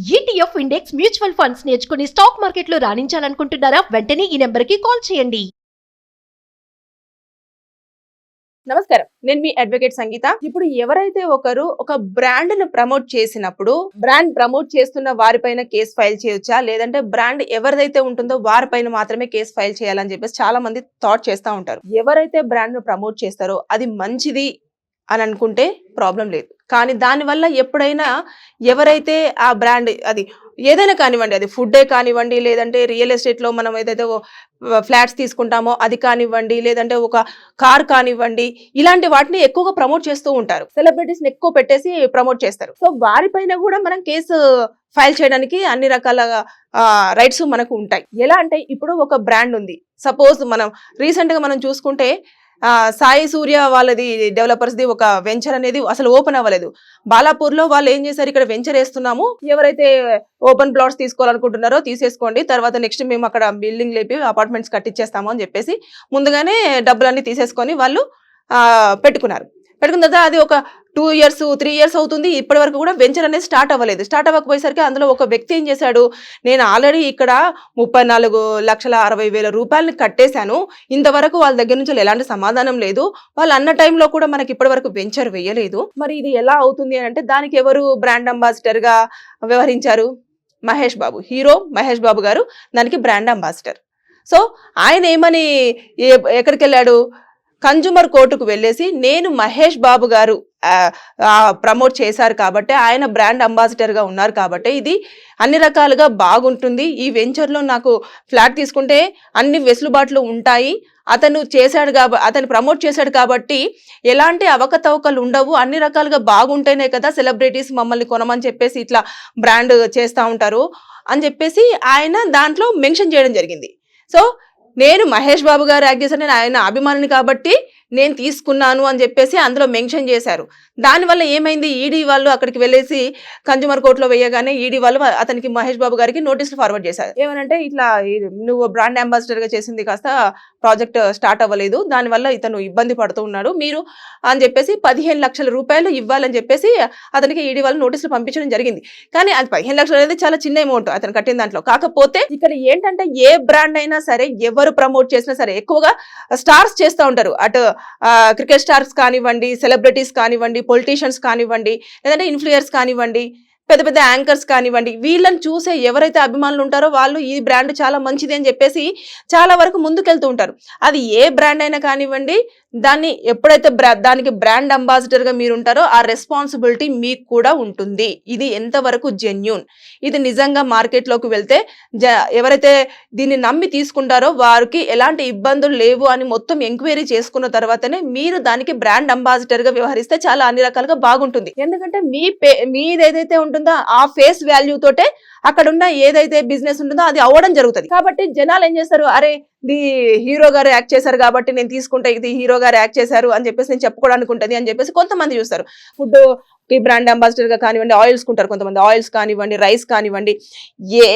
ETF index mutual funds నేర్చుకుని stock మార్కెట్లో రాణించాలనుకుంటున్నారా? వెంటనే ఈ నెంబర్కి కాల్ చేయండి. నమస్కారం, నేను మీ అడ్వకేట్ సంగీత. ఇప్పుడు ఎవరైతే ఒకరు ఒక బ్రాండ్ ను ప్రమోట్ చేసినప్పుడు బ్రాండ్ ప్రమోట్ చేస్తున్న వారిపైన కేసు ఫైల్ చేయొచ్చా, లేదంటే బ్రాండ్ ఎవరిదైతే ఉంటుందో వారిపైన మాత్రమే కేసు ఫైల్ చేయాలని చెప్పేసి చాలా మంది థాట్ చేస్తూ ఉంటారు. ఎవరైతే బ్రాండ్ ను ప్రమోట్ చేస్తారో అది మంచిది అని అనుకుంటే ప్రాబ్లం లేదు. కానీ దానివల్ల ఎప్పుడైనా ఎవరైతే ఆ బ్రాండ్ అది ఏదైనా కానివ్వండి, అది ఫుడ్డే కానివ్వండి, లేదంటే రియల్ ఎస్టేట్లో మనం ఏదైతే ఫ్లాట్స్ తీసుకుంటామో అది కానివ్వండి, లేదంటే ఒక కార్ కానివ్వండి, ఇలాంటి వాటిని ఎక్కువగా ప్రమోట్ చేస్తూ ఉంటారు. సెలబ్రిటీస్ని ఎక్కువ పెట్టేసి ప్రమోట్ చేస్తారు. సో వారిపైన కూడా మనం కేసు ఫైల్ చేయడానికి అన్ని రకాల రైట్స్ మనకు ఉంటాయి. ఎలా అంటే ఇప్పుడు ఒక బ్రాండ్ ఉంది, సపోజ్ మనం రీసెంట్గా మనం చూసుకుంటే సాయి సూర్య వాళ్ళది డెవలపర్స్ది ఒక వెంచర్ అనేది అసలు ఓపెన్ అవ్వలేదు. బాలాపూర్లో వాళ్ళు ఏం చేశారు, ఇక్కడ వెంచర్ వేస్తున్నాము, ఎవరైతే ఓపెన్ ప్లాట్స్ తీసుకోవాలనుకుంటున్నారో తీసేసుకోండి, తర్వాత నెక్స్ట్ మేము అక్కడ బిల్డింగ్ లేపి అపార్ట్మెంట్స్ కట్టించేస్తాము అని చెప్పేసి ముందుగానే డబ్బులన్నీ తీసేసుకొని వాళ్ళు పెట్టుకున్నారు. పెట్టుకున్న తర్వాత అది ఒక 2 years 3 years అవుతుంది, ఇప్పటి వరకు కూడా వెంచర్ అనేది స్టార్ట్ అవ్వలేదు. స్టార్ట్ అవ్వకపోయేసరికి అందులో ఒక వ్యక్తి ఏం చేశాడు, నేను ఆల్రెడీ ఇక్కడ 34,60,000 రూపాయలని కట్టేశాను, ఇంతవరకు వాళ్ళ దగ్గర నుంచి ఎలాంటి సమాధానం లేదు, వాళ్ళు అన్న టైంలో కూడా మనకి ఇప్పటి వరకు వెంచర్ వేయలేదు, మరి ఇది ఎలా అవుతుంది అని అంటే దానికి ఎవరు బ్రాండ్ అంబాసిడర్ గా వ్యవహరించారు? మహేష్ బాబు, హీరో మహేష్ బాబు గారు దానికి బ్రాండ్ అంబాసిడర్. సో ఆయన ఏమని ఎక్కడికి వెళ్ళాడు, కన్జ్యూమర్ కోర్టుకు వెళ్ళేసి నేను మహేష్ బాబు గారు ప్రమోట్ చేశారు కాబట్టి, ఆయన బ్రాండ్ అంబాసిడర్ గా ఉన్నారు కాబట్టి ఇది అన్ని రకాలుగా బాగుంటుంది, ఈ వెంచర్లో నాకు ఫ్లాట్ తీసుకుంటే అన్ని వెసులుబాట్లు ఉంటాయి, అతను చేశాడు కాబట్టి, అతను ప్రమోట్ చేశాడు కాబట్టి ఎలాంటి అవకతవకలు ఉండవు, అన్ని రకాలుగా బాగుంటేనే కదా సెలబ్రిటీస్ మమ్మల్ని కొనమని చెప్పేసి ఇట్లా బ్రాండ్ చేస్తూ ఉంటారు అని చెప్పేసి ఆయన దాంట్లో మెన్షన్ చేయడం జరిగింది. సో నేను మహేష్ బాబు గారు యాక్ట్ చేశాను, నేను ఆయన అభిమానిని కాబట్టి నేను తీసుకున్నాను అని చెప్పేసి అందులో మెన్షన్ చేశారు. దానివల్ల ఏమైంది, ఈడీ వాళ్ళు అక్కడికి వెళ్ళేసి కన్జ్యూమర్ కోర్టులో వేయగానే ఈడీ వాళ్ళు అతనికి మహేష్ బాబు గారికి నోటీసులు ఫార్వర్డ్ చేశారు. ఏమనంటే ఇట్లా నువ్వు బ్రాండ్ అంబాసిడర్ గా చేసింది కాస్త ప్రాజెక్ట్ స్టార్ట్ అవ్వలేదు, దానివల్ల ఇతను ఇబ్బంది పడుతూ ఉన్నాడు మీరు అని చెప్పేసి 15 లక్షల రూపాయలు ఇవ్వాలని చెప్పేసి అతనికి ఈడీ వాళ్ళు నోటీసులు పంపించడం జరిగింది. కానీ అది 15 లక్షలు అనేది చాలా చిన్న అమౌంట్ అతను కట్టిన దాంట్లో. కాకపోతే ఇక్కడ ఏంటంటే ఏ బ్రాండ్ అయినా సరే ఎవరు ప్రమోట్ చేసినా సరే ఎక్కువగా స్టార్స్ చేస్తూ ఉంటారు, అటు క్రికెట్ స్టార్స్ కానివ్వండి, సెలబ్రిటీస్ కానివ్వండి, పొలిటీషియన్స్ కానివ్వండి, లేదంటే ఇన్ఫ్లుయర్స్ కానివ్వండి, పెద్ద పెద్ద యాంకర్స్ కానివ్వండి, వీళ్ళని చూసే ఎవరైతే అభిమానులు ఉంటారో వాళ్ళు ఈ బ్రాండ్ చాలా మంచిది అని చెప్పేసి చాలా వరకు ముందుకెళ్తూ ఉంటారు. అది ఏ బ్రాండ్ అయినా కానివ్వండి, దాన్ని ఎప్పుడైతే దానికి బ్రాండ్ అంబాసిడర్ గా మీరు ఉంటారో ఆ రెస్పాన్సిబిలిటీ మీకు కూడా ఉంటుంది. ఇది ఎంతవరకు జెన్యూన్, ఇది నిజంగా మార్కెట్లోకి వెళ్తే ఎవరైతే దీన్ని నమ్మి తీసుకుంటారో వారికి ఎలాంటి ఇబ్బందులు లేవు అని మొత్తం ఎంక్వైరీ చేసుకున్న తర్వాతనే మీరు దానికి బ్రాండ్ అంబాసిడర్ గా వ్యవహరిస్తే చాలా అన్ని రకాలుగా బాగుంటుంది. ఎందుకంటే మీది ఏదైతే ఉంటుందో ఆ ఫేస్ వాల్యూ తోటే అక్కడ ఉన్న ఏదైతే బిజినెస్ ఉంటుందో అది అవ్వడం జరుగుతుంది. కాబట్టి జనాలు ఏం చేస్తారు, అరే ఇది హీరో గారు యాక్ట్ చేశారు కాబట్టి నేను తీసుకుంటే ఇది హీరో గారు యాక్ట్ చేశారు అని చెప్పేసి నేను చెప్పుకోవడానికి ఉంటుంది అని చెప్పేసి కొంతమంది చూస్తారు. ఫుడ్ కి బ్రాండ్ అంబాసిడర్ గా కానివ్వండి, ఆయిల్స్ కుంటారు కొంతమంది, ఆయిల్స్ కానివ్వండి, రైస్ కానివ్వండి, ఏ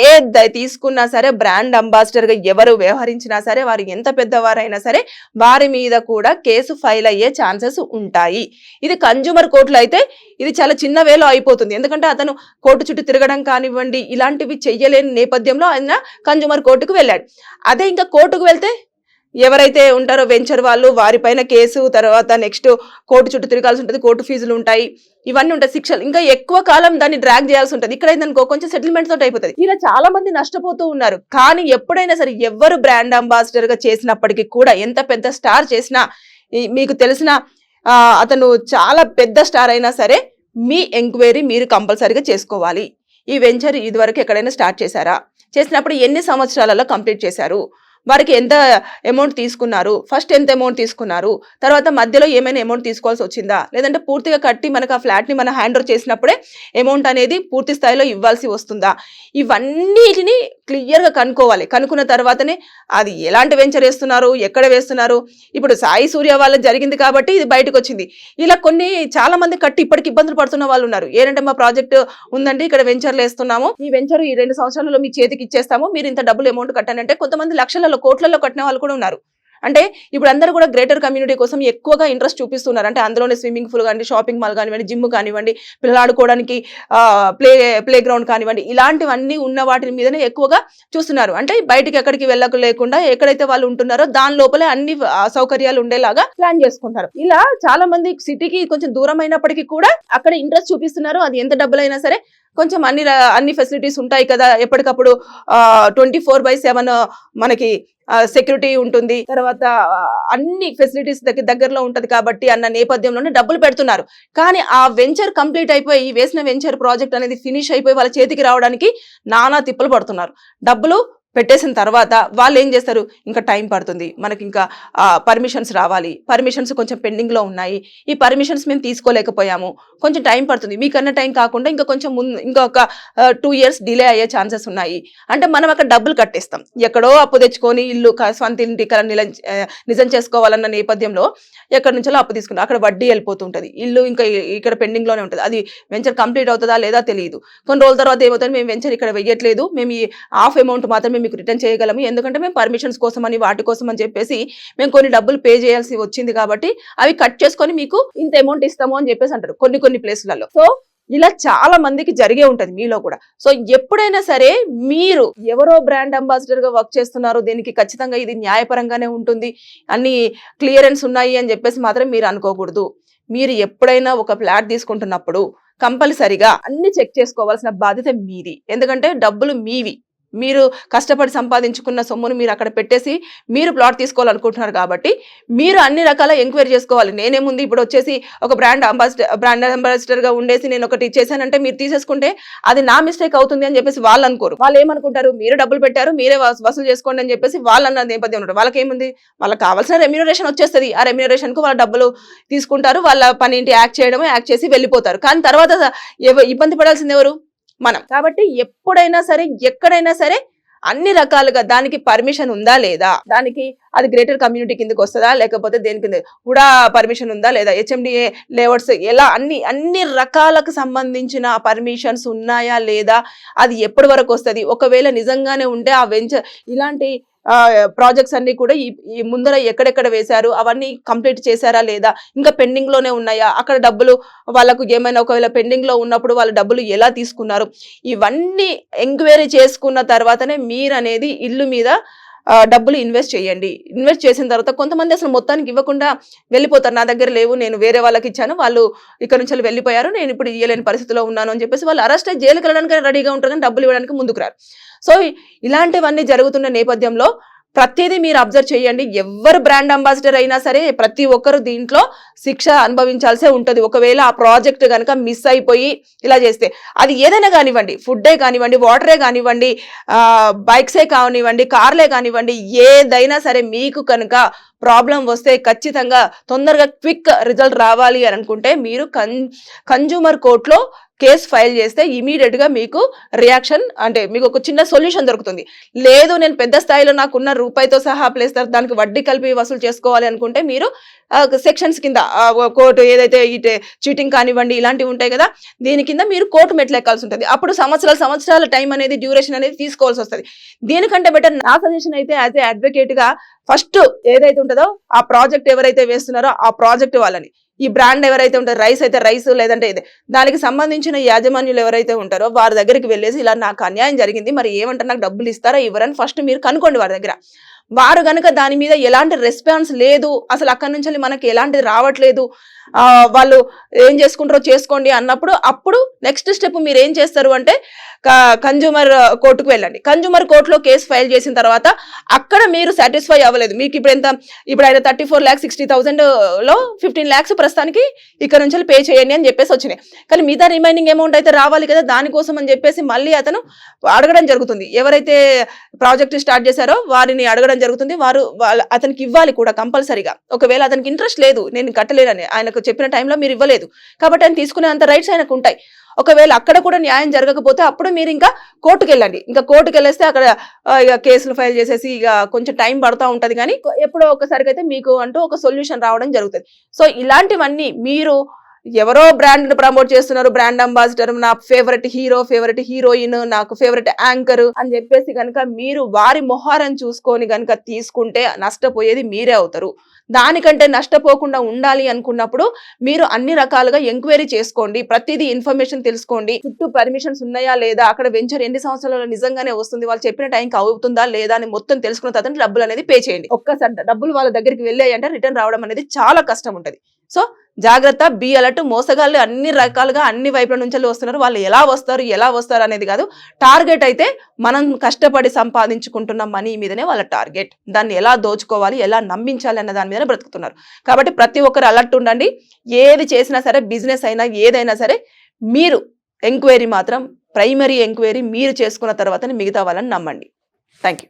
తీసుకున్నా సరే బ్రాండ్ అంబాసిడర్ గా ఎవరు వ్యవహరించినా సరే వారు ఎంత పెద్దవారైనా సరే వారి మీద కూడా కేసు ఫైల్ అయ్యే ఛాన్సెస్ ఉంటాయి. ఇది కన్జ్యూమర్ కోర్టులో అయితే ఇది చాలా చిన్న వేలో అయిపోతుంది, ఎందుకంటే అతను కోర్టు చుట్టూ తిరగడం కానివ్వండి ఇలాంటివి చెయ్యలేని నేపథ్యంలో ఆయన కన్జ్యూమర్ కోర్టుకు వెళ్ళాడు. అదే ఇంకా కోర్టుకు వెళ్తే ఎవరైతే ఉంటారో వెంచర్ వాళ్ళు వారిపైన కేసు, తర్వాత నెక్స్ట్ కోర్టు చుట్టూ తిరగాల్సి ఉంటుంది, కోర్టు ఫీజులు ఉంటాయి, ఇవన్నీ ఉంటాయి, శిక్షలు, ఇంకా ఎక్కువ కాలం దాన్ని డ్రాగ్ చేయాల్సి ఉంటుంది. ఇక్కడ ఏంటనుకో కొంచెం సెటిల్మెంట్ తోటి అయిపోతుంది. ఇలా చాలా మంది నష్టపోతూ ఉన్నారు. కానీ ఎప్పుడైనా సరే ఎవరు బ్రాండ్ అంబాసిడర్ గా చేసినప్పటికీ కూడా, ఎంత పెద్ద స్టార్ చేసినా, మీకు తెలిసిన అతను చాలా పెద్ద స్టార్ అయినా సరే మీ ఎంక్వైరీ మీరు కంపల్సరీగా చేసుకోవాలి. ఈ వెంచర్ ఇదివరకు ఎక్కడైనా స్టార్ట్ చేశారా, చేసినప్పుడు ఎన్ని సంవత్సరాలలో కంప్లీట్ చేశారు, వారికి ఎంత అమౌంట్ తీసుకున్నారు, ఫస్ట్ ఎంత అమౌంట్ తీసుకున్నారు, తర్వాత మధ్యలో ఏమైనా అమౌంట్ తీసుకోవాల్సి వచ్చిందా, లేదంటే పూర్తిగా కట్టి మనకు ఆ ఫ్లాట్ని మనం హ్యాండ్ ఓవర్ చేసినప్పుడే అమౌంట్ అనేది పూర్తి స్థాయిలో ఇవ్వాల్సి వస్తుందా, ఇవన్నిటిని క్లియర్గా కనుక్కోవాలి. కనుక్కున్న తర్వాతనే అది ఎలాంటి వెంచర్ వేస్తున్నారు, ఎక్కడ వేస్తున్నారు. ఇప్పుడు సాయి సూర్య వాళ్ళకి జరిగింది కాబట్టి ఇది బయటకు వచ్చింది. ఇలా చాలా మంది కట్టి ఇప్పటికి ఇబ్బందులు పడుతున్న వాళ్ళు ఉన్నారు. ఏంటంటే మా ప్రాజెక్ట్ ఉందండి, ఇక్కడ వెంచర్లు వేస్తున్నాము, ఈ వెంచర్ ఈ 2 సంవత్సరాలలో మీ చేతికి ఇచ్చేస్తాము, మీరు ఇంత డబ్బులు అమౌంట్ కట్టానంటే కొంతమంది లక్షల కోట్లలో కట్టిన వాళ్ళు కూడా ఉన్నారు. అంటే ఇప్పుడు అందరూ కూడా గ్రేటర్ కమ్యూనిటీ కోసం ఎక్కువగా ఇంట్రెస్ట్ చూపిస్తున్నారు. అంటే అందులోనే స్విమ్మింగ్ పూల్ కానివ్వండి, షాపింగ్ మాల్ కానివ్వండి, జిమ్ కానివ్వండి, పిల్లలు ఆడుకోవడానికి ప్లే గ్రౌండ్ కానివ్వండి, ఇలాంటివన్నీ ఉన్న వాటి మీదనే ఎక్కువగా చూస్తున్నారు. అంటే బయటికి ఎక్కడికి వెళ్ళక లేకుండా ఎక్కడైతే వాళ్ళు ఉంటున్నారో దాని లోపలే అన్ని సౌకర్యాలు ఉండేలాగా ప్లాన్ చేసుకుంటారు. ఇలా చాలా మంది సిటీకి కొంచెం దూరం అయినప్పటికీ కూడా అక్కడ ఇంట్రెస్ట్ చూపిస్తున్నారు. అది ఎంత డబ్బులైనా సరే కొంచెం అన్ని ఫెసిలిటీస్ ఉంటాయి కదా, ఎప్పటికప్పుడు 24/7 మనకి సెక్యూరిటీ ఉంటుంది, తర్వాత అన్ని ఫెసిలిటీస్ దగ్గరలో ఉంటది కాబట్టి అన్న నేపథ్యంలోనే డబ్బులు పెడుతున్నారు. కానీ ఆ వెంచర్ కంప్లీట్ అయిపోయి, వేసిన వెంచర్ ప్రాజెక్ట్ అనేది ఫినిష్ అయిపోయి వాళ్ళ చేతికి రావడానికి నానా తిప్పలు పడుతున్నారు. డబ్బులు పెట్టేసిన తర్వాత వాళ్ళు ఏం చేస్తారు, ఇంకా టైం పడుతుంది, మనకి ఇంకా పర్మిషన్స్ రావాలి, పర్మిషన్స్ కొంచెం పెండింగ్ లో ఉన్నాయి, ఈ పర్మిషన్స్ మేము తీసుకోలేకపోయాము, కొంచెం టైం పడుతుంది, మీకన్నా టైం కాకుండా ఇంకా కొంచెం ఇంకొక 2 years డిలే అయ్యే ఛాన్సెస్ ఉన్నాయి. అంటే మనం అక్కడ డబ్బులు కట్టేస్తాం, ఎక్కడో అప్పు తెచ్చుకొని ఇల్లు స్వంత ఇంటి నిజం చేసుకోవాలన్న నేపథ్యంలో ఎక్కడి నుంచో అప్పు తీసుకుంటాం, అక్కడ వడ్డీ వెళ్ళిపోతుంటది, ఇల్లు ఇంకా ఇక్కడ పెండింగ్ లోనే ఉంటుంది. అది వెంచర్ కంప్లీట్ అవుతుందా లేదా తెలియదు. కొన్ని రోజుల తర్వాత ఏమవుతుంది, మేము వెంచర్ ఇక్కడ వెయ్యట్లేదు, మేము ఈ హాఫ్ అమౌంట్ మాత్రమే మీకు రిటర్న్ చేయగలము, ఎందుకంటే మేము పర్మిషన్స్ కోసం అని వాటి కోసం అని చెప్పేసి మేము కొన్ని డబ్బులు పే చేయాల్సి వచ్చింది కాబట్టి అవి కట్ చేసుకొని మీకు ఇంత అమౌంట్ ఇస్తాము అని చెప్పేసి అంటారు కొన్ని ప్లేసులలో. సో ఇలా చాలా మందికి జరిగే ఉంటది మీలో కూడా. సో ఎప్పుడైనా సరే మీరు ఎవరో బ్రాండ్ అంబాసిడర్ గా వర్క్ చేస్తున్నారు, దీనికి ఖచ్చితంగా ఇది న్యాయపరంగానే ఉంటుంది, అన్ని క్లియరెన్స్ ఉన్నాయి అని చెప్పేసి మాత్రం మీరు అనుకోకూడదు. మీరు ఎప్పుడైనా ఒక ఫ్లాట్ తీసుకుంటున్నప్పుడు కంపల్సరిగా అన్ని చెక్ చేసుకోవాల్సిన బాధ్యత మీది. ఎందుకంటే డబ్బులు మీవి, మీరు కష్టపడి సంపాదించుకున్న సొమ్మును మీరు అక్కడ పెట్టేసి మీరు ప్లాట్ తీసుకోవాలనుకుంటున్నారు కాబట్టి మీరు అన్ని రకాల ఎంక్వైరీ చేసుకోవాలి. నేనేముంది ఇప్పుడు వచ్చేసి ఒక బ్రాండ్ అంబాసిడర్ గా ఉండేసి నేను ఒకటి చేశానంటే మీరు తీసేసుకుంటే అది నా మిస్టేక్ అవుతుంది అని చెప్పేసి వాళ్ళు అనుకోరు. వాళ్ళు ఏమనుకుంటారు, మీరు డబ్బులు పెట్టారు మీరే వసూలు చేసుకోండి అని చెప్పేసి వాళ్ళు అన్న నేపథ్యం ఉంటారు. వాళ్ళకి ఏముంది, వాళ్ళకి కావాల్సిన రెమ్యూనరేషన్ వచ్చేస్తుంది, ఆ రెమ్యూనరేషన్ కు వాళ్ళ డబ్బులు తీసుకుంటారు, వాళ్ళ పని ఏంటి యాక్ట్ చేసి వెళ్ళిపోతారు. కానీ తర్వాత ఇబ్బంది పడాల్సింది ఎవరు, మనం. కాబట్టి ఎప్పుడైనా సరే ఎక్కడైనా సరే అన్ని రకాలుగా దానికి పర్మిషన్ ఉందా లేదా, దానికి అది గ్రేటర్ కమ్యూనిటీ కిందకి వస్తుందా లేకపోతే దేని కింద కూడా పర్మిషన్ ఉందా లేదా, HMDA లేఅవుట్స్ ఎలా అన్ని రకాలకు సంబంధించిన పర్మిషన్స్ ఉన్నాయా లేదా, అది ఎప్పటి వరకు వస్తుంది, ఒకవేళ నిజంగానే ఉంటే ఆ వెంచర్ ఇలాంటి ప్రాజెక్ట్స్ అన్ని కూడా ఈ ముందర ఎక్కడెక్కడ వేశారు అవన్నీ కంప్లీట్ చేశారా లేదా, ఇంకా పెండింగ్ లోనే ఉన్నాయా, అక్కడ డబ్బులు వాళ్ళకు ఏమైనా ఒకవేళ పెండింగ్ లో ఉన్నప్పుడు వాళ్ళ డబ్బులు ఎలా తీసుకున్నారు, ఇవన్నీ ఎంక్వైరీ చేసుకున్న తర్వాతనే మీరు అనేది ఇల్లు మీద డబ్బులు ఇన్వెస్ట్ చేయండి. ఇన్వెస్ట్ చేసిన తర్వాత కొంతమంది అసలు మొత్తానికి ఇవ్వకుండా వెళ్ళిపోతారు, నా దగ్గర లేవు, నేను వేరే వాళ్ళకి ఇచ్చాను, వాళ్ళు ఇక్కడ నుంచి వెళ్ళిపోయారు, నేను ఇప్పుడు ఇయ్యలేని పరిస్థితిలో ఉన్నాను అని చెప్పేసి వాళ్ళు అరెస్ట్ అయ్యి జైలుకి వెళ్ళడానికి రెడీగా ఉంటారు కానీ డబ్బులు ఇవ్వడానికి ముందుకు రారు. సో ఇలాంటివన్నీ జరుగుతున్న నేపథ్యంలో ప్రతిదీ మీరు అబ్జర్వ్ చేయండి. ఎవరు బ్రాండ్ అంబాసిడర్ అయినా సరే ప్రతి ఒక్కరు దీంట్లో శిక్ష అనుభవించాల్సే ఉంటుంది. ఒకవేళ ఆ ప్రాజెక్ట్ కనుక మిస్ అయిపోయి ఇలా చేస్తే, అది ఏదైనా కానివ్వండి, ఫుడ్డే కానివ్వండి, వాటరే కానివ్వండి, బైక్సే కానివ్వండి, కార్లే కానివ్వండి, ఏదైనా సరే మీకు కనుక ప్రాబ్లం వస్తే ఖచ్చితంగా తొందరగా క్విక్ రిజల్ట్ రావాలి అని అనుకుంటే మీరు కన్జ్యూమర్ కోర్టులో కేసు ఫైల్ చేస్తే ఇమీడియట్ గా మీకు రియాక్షన్, అంటే మీకు ఒక చిన్న సొల్యూషన్ దొరుకుతుంది. లేదు నేను పెద్ద స్థాయిలో నాకున్న రూపాయితో సహా ప్లేస్ దానికి వడ్డీ కలిపి వసూలు చేసుకోవాలి అనుకుంటే మీరు సెక్షన్స్ కింద కోర్టు ఏదైతే చీటింగ్ కానివ్వండి ఇలాంటివి ఉంటాయి కదా, దీని కింద మీరు కోర్టు మెట్లు ఎక్కాల్సి ఉంటుంది. అప్పుడు సంవత్సరాల టైం అనేది డ్యూరేషన్ అనేది తీసుకోవాల్సి వస్తుంది. దీనికంటే బెటర్ నా సజెషన్ అయితే యాజ్ ఏ అడ్వకేట్ గా ఫస్ట్ ఏదైతే ఉంటుందో ఆ ప్రాజెక్ట్ ఎవరైతే వేస్తున్నారో ఆ ప్రాజెక్ట్ వాళ్ళని, ఈ బ్రాండ్ ఎవరైతే ఉంటారో, రైస్ అయితే రైస్ లేదంటే ఇదే దానికి సంబంధించిన యాజమాన్యులు ఎవరైతే ఉంటారో వారి దగ్గరికి వెళ్ళేసి ఇలా నాకు అన్యాయం జరిగింది, మరి ఏమంటారు, నాకు డబ్బులు ఇస్తారా ఇవ్వరని ఫస్ట్ మీరు కనుక్కోండి వారి దగ్గర. వారు గనుక దాని మీద ఎలాంటి రెస్పాన్స్ లేదు, అసలు అక్కడి నుంచి మనకి ఎలాంటిది రావట్లేదు, వాళ్ళు ఏం చేసుకుంటారో చేసుకోండి అన్నప్పుడు అప్పుడు నెక్స్ట్ స్టెప్ మీరు ఏం చేస్తారు అంటే కన్జ్యూమర్ కోర్టుకు వెళ్ళండి. కన్జ్యూమర్ కోర్టులో కేసు ఫైల్ చేసిన తర్వాత అక్కడ మీరు సాటిస్ఫై అవ్వలేదు, మీకు ఇప్పుడు ఆయన 34,60,000 లో 15 lakhs ప్రస్తుతానికి ఇక్కడ నుంచి పే చేయండి అని చెప్పేసి వచ్చినాయి. కానీ మిగతా రిమైనింగ్ అమౌంట్ అయితే రావాలి కదా, దానికోసం అని చెప్పేసి మళ్ళీ అతను అడగడం జరుగుతుంది. ఎవరైతే ప్రాజెక్ట్ స్టార్ట్ చేశారో వారిని అడగడం జరుగుతుంది. అతనికి ఇవ్వాలి కూడా కంపల్సరీగా. ఒకవేళ అతనికి ఇంట్రెస్ట్ లేదు, నేను కట్టలేనని ఆయనకు చెప్పిన టైంలో మీరు ఇవ్వలేదు కాబట్టి ఆయన తీసుకునే అంత రైట్స్ ఆయనకు ఉంటాయి. ఒకవేళ అక్కడ కూడా న్యాయం జరగకపోతే అప్పుడు మీరు ఇంకా కోర్టుకు వెళ్ళండి. ఇంకా కోర్టుకు వెళ్ళేస్తే అక్కడ ఇక కేసులు ఫైల్ చేసేసి ఇక కొంచెం టైం పడుతూ ఉంటది, కానీ ఎప్పుడో ఒకసారికి అయితే మీకు అంటూ ఒక సొల్యూషన్ రావడం జరుగుతుంది. సో ఇలాంటివన్నీ మీరు ఎవరో బ్రాండ్ ప్రమోట్ చేస్తున్నారు, బ్రాండ్ అంబాసిడర్, నా ఫేవరెట్ హీరో, ఫేవరెట్ హీరోయిన్, నాకు ఫేవరెట్ యాంకర్ అని చెప్పేసి కనుక మీరు వారి మొహారం చూసుకొని కనుక తీసుకుంటే నష్టపోయేది మీరే అవుతారు. దానికంటే నష్టపోకుండా ఉండాలి అనుకున్నప్పుడు మీరు అన్ని రకాలుగా ఎంక్వైరీ చేసుకోండి, ప్రతిదీ ఇన్ఫర్మేషన్ తెలుసుకోండి, చుట్టూ పర్మిషన్స్ ఉన్నాయా లేదా, అక్కడ వెంచర్ ఎన్ని సంవత్సరాలలో నిజంగానే వస్తుంది, వాళ్ళు చెప్పిన టైంకి అవుతుందా లేదా అని మొత్తం తెలుసుకున్న తర్వాత డబ్బులు అనేది పే చేయండి. ఒక్కసారి డబ్బులు వాళ్ళ దగ్గరికి వెళ్ళాయి అంటే రిటర్న్ రావడం అనేది చాలా కష్టం ఉంటుంది. సో జాగ్రత్త, బి అలర్ట్. మోసగాళ్ళు అన్ని రకాలుగా అన్ని వైపుల నుంచి వస్తున్నారు. వాళ్ళు ఎలా వస్తారు అనేది కాదు, టార్గెట్ అయితే మనం కష్టపడి సంపాదించుకుంటున్న మనీ మీదనే వాళ్ళ టార్గెట్. దాన్ని ఎలా దోచుకోవాలి, ఎలా నమ్మించాలి అన్న దాని మీదనే బ్రతుకుతున్నారు. కాబట్టి ప్రతి ఒక్కరు అలర్ట్ ఉండండి. ఏది చేసినా సరే, బిజినెస్ అయినా ఏదైనా సరే, మీరు ఎంక్వైరీ మాత్రం ప్రైమరీ ఎంక్వైరీ మీరు చేసుకున్న తర్వాతనే మిగతా వాళ్ళని నమ్మండి. Thank you.